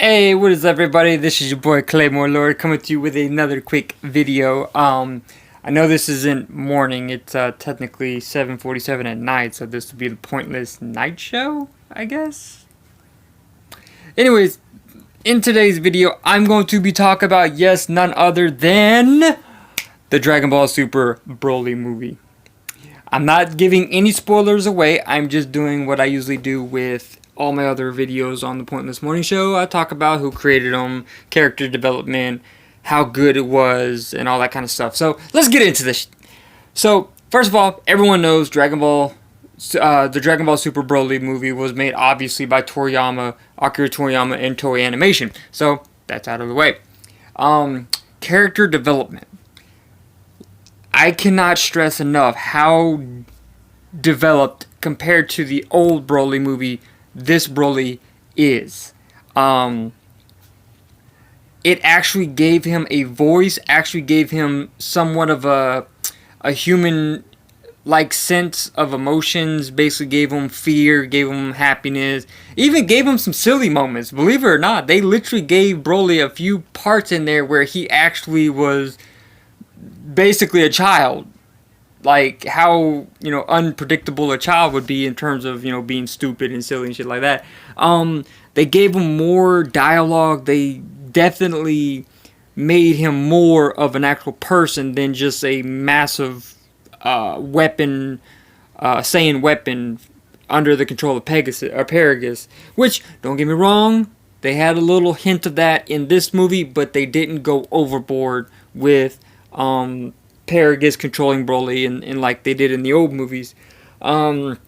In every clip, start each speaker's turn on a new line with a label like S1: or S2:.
S1: Hey, what is up, everybody? This is your boy Claymore Lord coming to you with another quick video. I know this isn't morning. It's technically 7:47 at night, so this will be the pointless night show, I guess. Anyways, in today's video, I'm going to be talking about, yes, none other than the Dragon Ball Super Broly movie. I'm not giving any spoilers away. I'm just doing what I usually do with all my other videos on the Pointless Morning Show. I talk about who created them, character development, how good it was, and all that kind of stuff. So let's get into this. So first of all, everyone knows Dragon Ball, the Dragon Ball Super Broly movie was made obviously by Akira Toriyama and Toei Animation. So that's out of the way. Character development. I cannot stress enough how developed compared to the old Broly movie this Broly is. It actually gave him a voice, actually gave him somewhat of a human-like sense of emotions, basically gave him fear, gave him happiness, even gave him some silly moments. Believe it or not, they literally gave Broly a few parts in there where he actually was basically a child. Like how, unpredictable a child would be in terms of, being stupid and silly and shit like that. They gave him more dialogue. They definitely made him more of an actual person than just a massive weapon, Saiyan weapon under the control of Paragus. Which, don't get me wrong, they had a little hint of that in this movie, but they didn't go overboard with Paragus controlling Broly and like they did in the old movies. When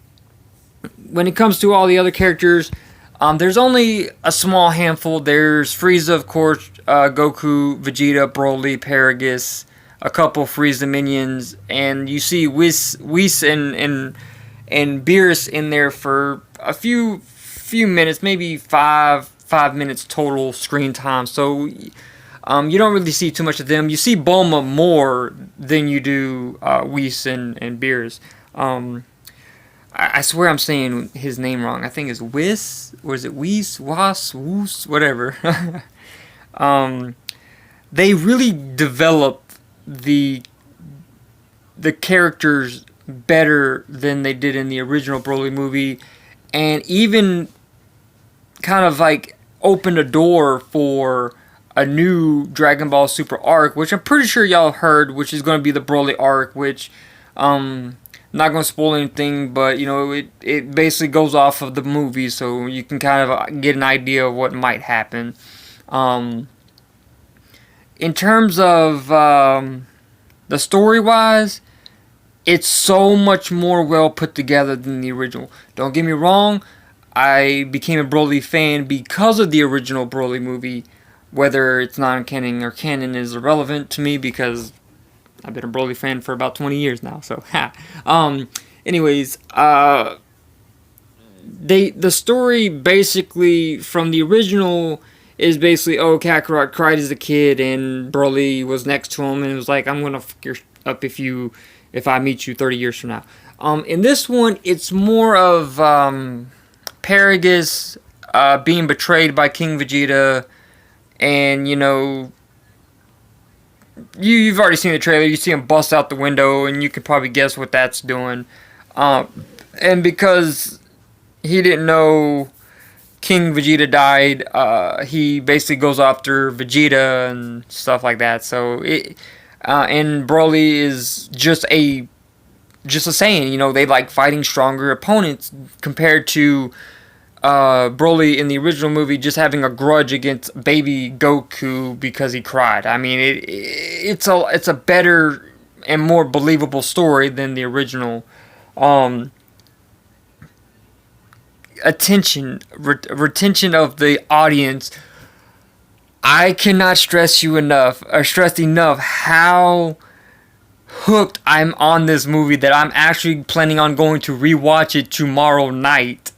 S1: it comes to all the other characters, there's only a small handful. There's Frieza, of course, Goku, Vegeta, Broly, Paragus, a couple Frieza minions, and you see Whis and Beerus in there for a few minutes, maybe five minutes total screen time. So you don't really see too much of them. You see Bulma more than you do Whis and Beerus. I swear I'm saying his name wrong. I think it's Whis, or is it Whis, Was, Woos, whatever. They really develop the characters better than they did in the original Broly movie, and even kind of like opened a door for a new Dragon Ball Super arc, which I'm pretty sure y'all heard, which is going to be the Broly arc, which I'm not going to spoil anything, but it basically goes off of the movie, so you can kind of get an idea of what might happen. In terms of the story-wise, it's so much more well put together than the original. Don't get me wrong, I became a Broly fan because of the original Broly movie. Whether it's non-canon or canon is irrelevant to me because I've been a Broly fan for about 20 years now. So, anyways, the story basically from the original is basically, Kakarot cried as a kid and Broly was next to him and was like, I'm gonna fuck your up if I meet you 30 years from now. In this one, it's more of Paragus being betrayed by King Vegeta. And, you've already seen the trailer. You see him bust out the window, and you can probably guess what that's doing. And because he didn't know King Vegeta died, he basically goes after Vegeta and stuff like that. So, and Broly is just a Saiyan. They like fighting stronger opponents compared to Broly in the original movie just having a grudge against baby Goku because he cried. I mean, it's a better and more believable story than the original. Retention of the audience. I cannot stress enough how hooked I'm on this movie that I'm actually planning on going to rewatch it tomorrow night.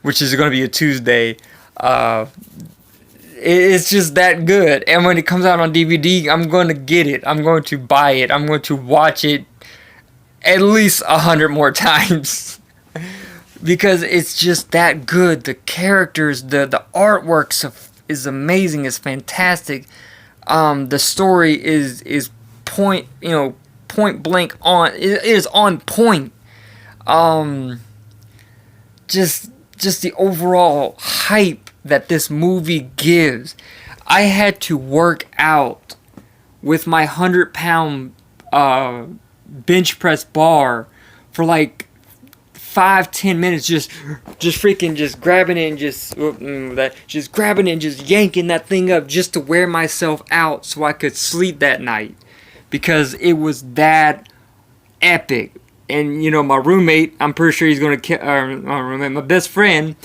S1: Which is going to be a Tuesday. It's just that good. And when it comes out on DVD, I'm going to get it. I'm going to buy it. I'm going to watch it at least 100 more times. because it's just that good. The characters, the artwork is amazing. It's fantastic. The story is point blank on. It is on point. Just the overall hype that this movie gives. I had to work out with my 100-pound bench press bar for like 5-10 minutes, just freaking just grabbing it and just grabbing it and just yanking that thing up just to wear myself out so I could sleep that night, because it was that epic. And you know, my roommate, I'm pretty sure he's gonna my best friend,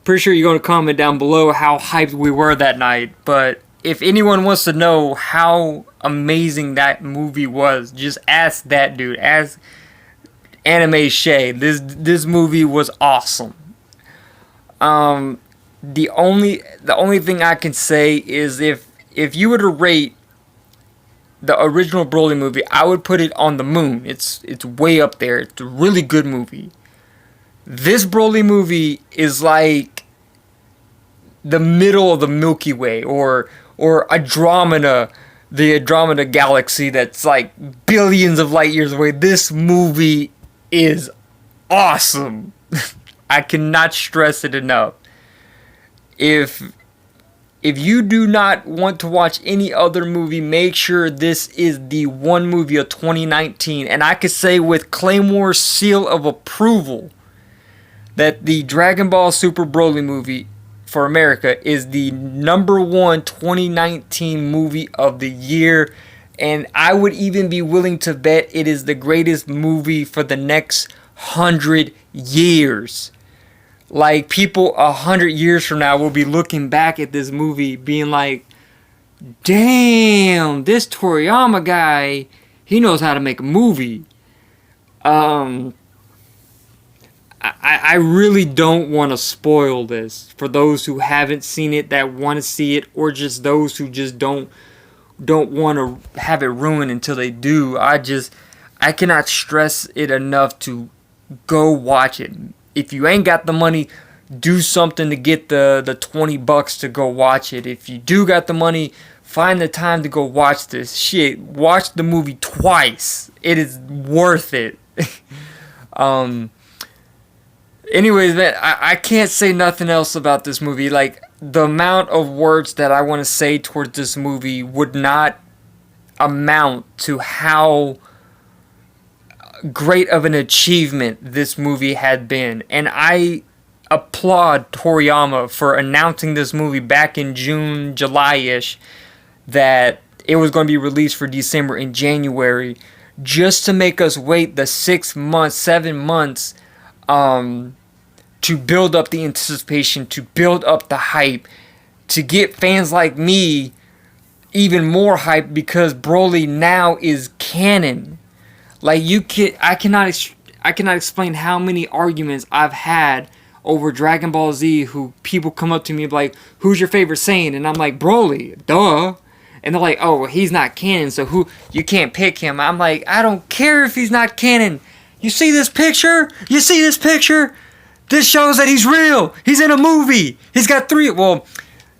S1: pretty sure you're gonna comment down below how hyped we were that night. But if anyone wants to know how amazing that movie was, just ask that dude. Ask Anime Shay. This movie was awesome. The only thing I can say is if you were to rate the original Broly movie, I would put it on the moon. It's way up there. It's a really good movie. This Broly movie is like the middle of the Milky Way, or Andromeda, the Andromeda galaxy that's like billions of light years away. This movie is awesome. I cannot stress it enough. If you do not want to watch any other movie, make sure this is the one movie of 2019. And I could say with Claymore's seal of approval that the Dragon Ball Super Broly movie for America is the #1 2019 movie of the year. And I would even be willing to bet it is the greatest movie for the next 100 years. Like, people 100 years from now will be looking back at this movie being like, damn, this Toriyama guy, he knows how to make a movie. I really don't want to spoil this for those who haven't seen it, that want to see it, or just those who just don't want to have it ruined until they do. I cannot stress it enough to go watch it. If you ain't got the money, do something to get the $20 to go watch it. If you do got the money, find the time to go watch this shit. Watch the movie twice. It is worth it. Anyways, man, I can't say nothing else about this movie. Like, the amount of words that I want to say towards this movie would not amount to how great of an achievement this movie had been. And I applaud Toriyama for announcing this movie back in June, July-ish, that it was going to be released for December and January, just to make us wait the 6 months, 7 months, to build up the anticipation, to build up the hype, to get fans like me even more hyped, because Broly now is canon. Like, I cannot explain how many arguments I've had over Dragon Ball Z, who people come up to me like, who's your favorite Saiyan? And I'm like, Broly, duh. And they're like, oh, he's not canon, so you can't pick him. I'm like, I don't care if he's not canon. You see this picture? You see this picture? This shows that he's real. He's in a movie. He's got 3. Well,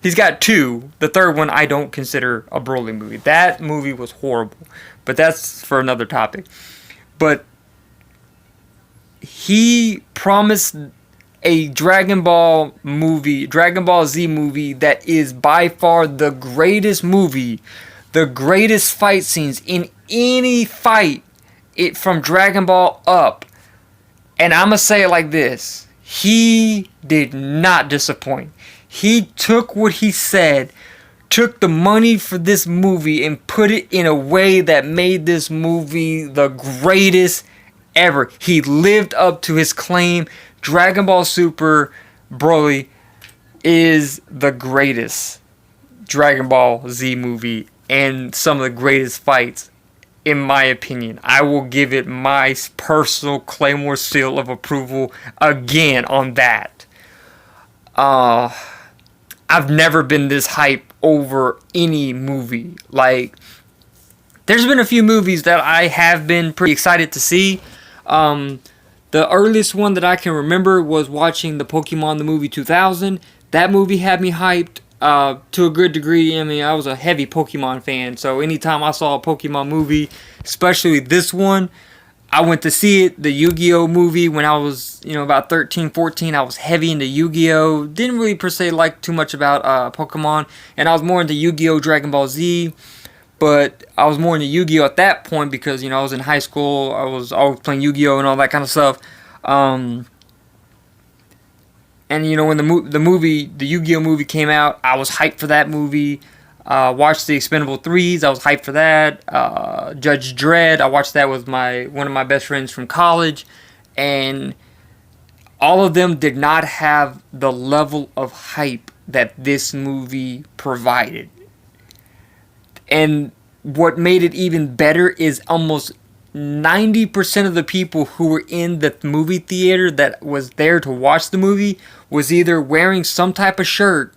S1: he's got 2. The third one I don't consider a Broly movie. That movie was horrible. But that's for another topic. But he promised a Dragon Ball Z movie that is by far the greatest movie, the greatest fight scenes in any fight, from Dragon Ball up. And I'm going to say it like this. He did not disappoint. He took what he said, took the money for this movie, and put it in a way that made this movie the greatest ever. He lived up to his claim. Dragon Ball Super Broly is the greatest Dragon Ball Z movie, and some of the greatest fights, in my opinion. I will give it my personal Claymore seal of approval again on that. I've never been this hyped over any movie. Like, there's been a few movies that I have been pretty excited to see. The earliest one that I can remember was watching the Pokemon the movie 2000. That movie had me hyped to a good degree. I mean, I was a heavy Pokemon fan, so anytime I saw a Pokemon movie, especially this one, I went to see it. The Yu-Gi-Oh movie when I was, about 13, 14, I was heavy into Yu-Gi-Oh. Didn't really per se like too much about Pokemon, and I was more into Yu-Gi-Oh, Dragon Ball Z. But I was more into Yu-Gi-Oh at that point because, I was in high school. I was always playing Yu-Gi-Oh and all that kind of stuff. And when the Yu-Gi-Oh movie came out, I was hyped for that movie. Watched the Expendable 3s. I was hyped for that. Judge Dredd. I watched that with one of my best friends from college. And all of them did not have the level of hype that this movie provided. And what made it even better is almost 90% of the people who were in the movie theater that was there to watch the movie was either wearing some type of shirt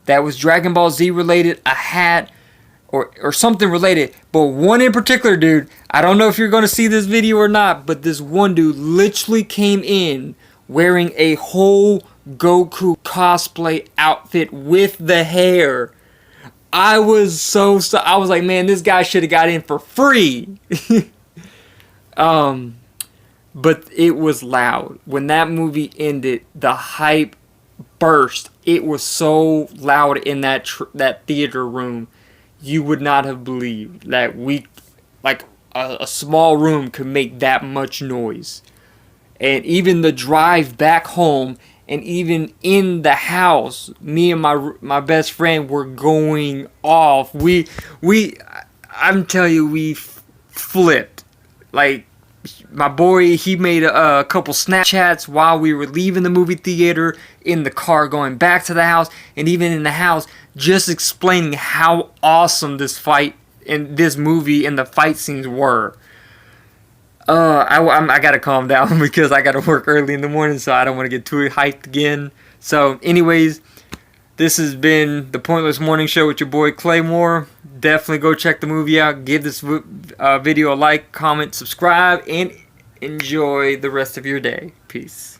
S1: that was Dragon Ball Z related, a hat, or something related. But one in particular, dude, I don't know if you're going to see this video or not, but this one dude literally came in wearing a whole Goku cosplay outfit with the hair. I was I was like, man, this guy should have got in for free. But it was loud. When that movie ended, the hype burst. It was so loud in that theater room. You would not have believed that a small room could make that much noise. And even the drive back home, and even in the house, me and my best friend were going off. I'm telling you, we flipped. Like, my boy, he made a couple Snapchats while we were leaving the movie theater, in the car going back to the house, and even in the house, just explaining how awesome this fight in this movie and the fight scenes were. I gotta calm down because I gotta work early in the morning, so I don't want to get too hyped again. So, anyways, this has been the Pointless Morning Show with your boy Claymore. Definitely go check the movie out. Give this video a like, comment, subscribe, and enjoy the rest of your day. Peace.